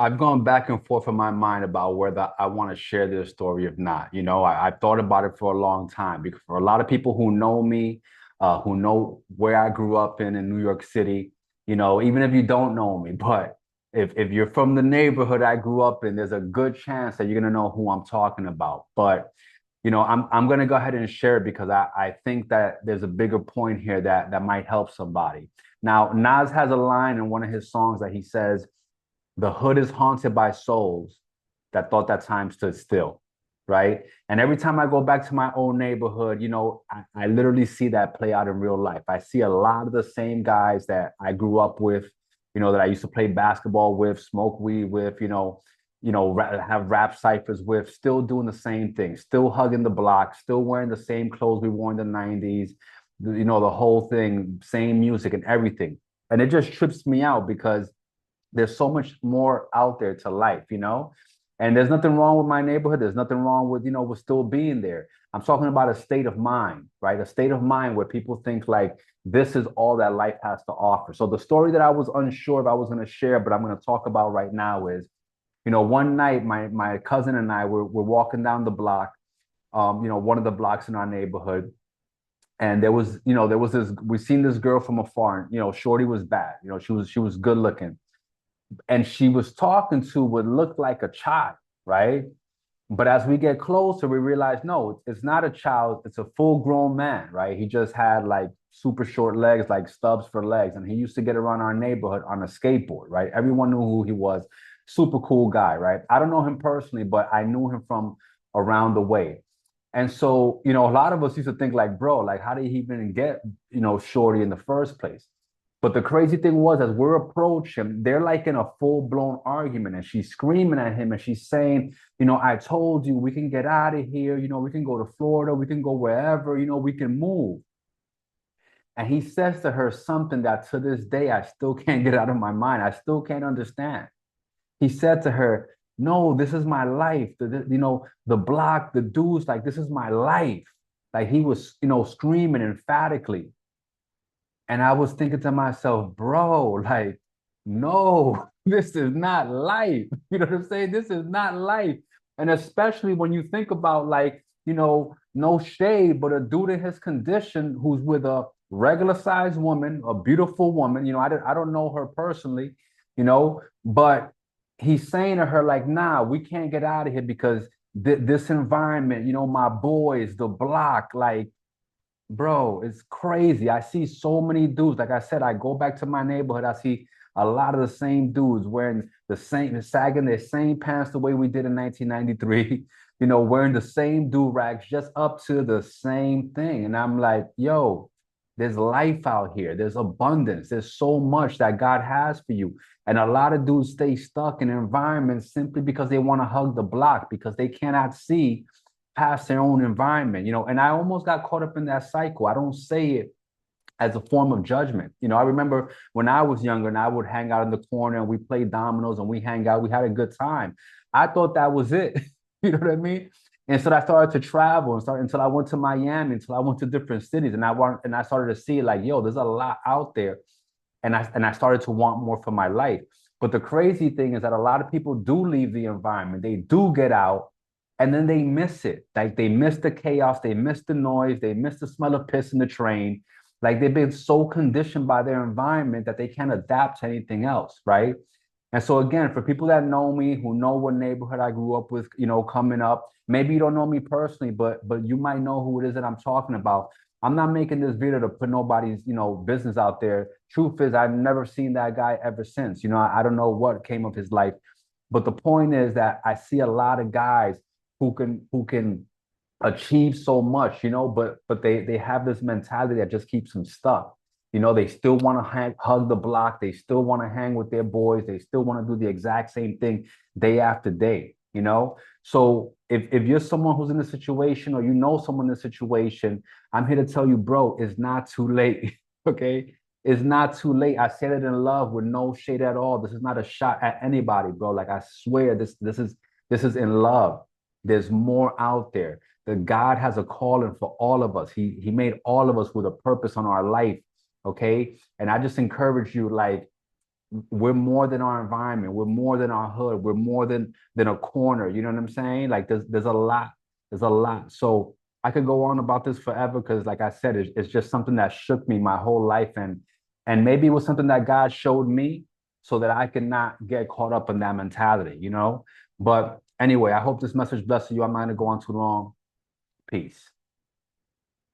I've gone back and forth in my mind about whether I want to share this story or not. I've thought about it for a long time because for a lot of people who know me, who know where I grew up in New York City, even if you don't know me, but if you're from the neighborhood I grew up in, there's a good chance that you're gonna know who I'm talking about. But I'm gonna go ahead and share it because I think that there's a bigger point here that might help somebody. Now, Nas has a line in one of his songs that he says, the hood is haunted by souls that thought that time stood still, right? And every time I go back to my own neighborhood, I literally see that play out in real life. I see a lot of the same guys that I grew up with, that I used to play basketball with, smoke weed with, have rap ciphers with, still doing the same thing, still hugging the block, still wearing the same clothes we wore in the 90s, the whole thing, same music and everything. And it just trips me out because there's so much more out there to life. And there's nothing wrong with my neighborhood. There's nothing wrong with still being there. I'm talking about a state of mind, right? A state of mind where people think like this is all that life has to offer. So the story that I was unsure if I was going to share, but I'm going to talk about right now is, one night my cousin and I were walking down the block, one of the blocks in our neighborhood. And there was this, we seen this girl from afar, and, Shorty was bad. She was good looking, and she was talking to what looked like a child, right? But as we get closer, we realize no, it's not a child, it's a full grown man, right? He just had like super short legs, like stubs for legs. And he used to get around our neighborhood on a skateboard, right? Everyone knew who he was. Super cool guy, right? I don't know him personally, but I knew him from around the way. And so, a lot of us used to think like, bro, like, how did he even get, Shorty in the first place? But the crazy thing was, as we're approaching, they're like in a full blown argument, and she's screaming at him, and she's saying, I told you we can get out of here. We can go to Florida, we can go wherever, we can move. And he says to her something that to this day I still can't get out of my mind. I still can't understand. He said to her, no, this is my life. The block, the dudes, like, this is my life. Like he was, screaming emphatically. And I was thinking to myself, bro, like, no, this is not life. You know what I'm saying? This is not life. And especially when you think about, like, no shade, but a dude in his condition who's with a regular sized woman, a beautiful woman. I don't know her personally, but he's saying to her, like, nah, we can't get out of here because this environment, my boys, the block, like, bro, it's crazy. I see so many dudes. Like I said, I go back to my neighborhood. I see a lot of the same dudes wearing the same, sagging their same pants the way we did in 1993, wearing the same do-rags, just up to the same thing. And I'm like, yo, there's life out here. There's abundance. There's so much that God has for you. And a lot of dudes stay stuck in environments simply because they want to hug the block because they cannot see past their own environment, and I almost got caught up in that cycle. I don't say it as a form of judgment. I remember when I was younger and I would hang out in the corner and we played dominoes and we hang out, we had a good time. I thought that was it. You know what I mean? And so I started to travel and start until I went to Miami, until I went to different cities, and I started to see like, yo, there's a lot out there. And I started to want more for my life. But the crazy thing is that a lot of people do leave the environment. They do get out and then they miss it. Like they miss the chaos, they miss the noise, they miss the smell of piss in the train. Like they've been so conditioned by their environment that they can't adapt to anything else, right? And so again, for people that know me, who know what neighborhood I grew up with, coming up, maybe you don't know me personally, but you might know who it is that I'm talking about. I'm not making this video to put nobody's, business out there. Truth is, I've never seen that guy ever since. I don't know what came of his life. But the point is that I see a lot of guys who can achieve so much, but they have this mentality that just keeps them stuck. They still want to hug the block. They still want to hang with their boys. They still want to do the exact same thing day after day. So if you're someone who's in a situation or someone in a situation, I'm here to tell you, bro, it's not too late. Okay. It's not too late. I said it in love with no shade at all. This is not a shot at anybody, bro. Like I swear this is in love. There's more out there. That God has a calling for all of us. He made all of us with a purpose on our life. Okay. And I just encourage you, like, we're more than our environment. We're more than our hood. We're more than a corner. You know what I'm saying? Like there's a lot. There's a lot. So I could go on about this forever because, like I said, it's just something that shook me my whole life, and maybe it was something that God showed me so that I could not get caught up in that mentality. But anyway, I hope this message blesses you. I'm not gonna go on too long. Peace.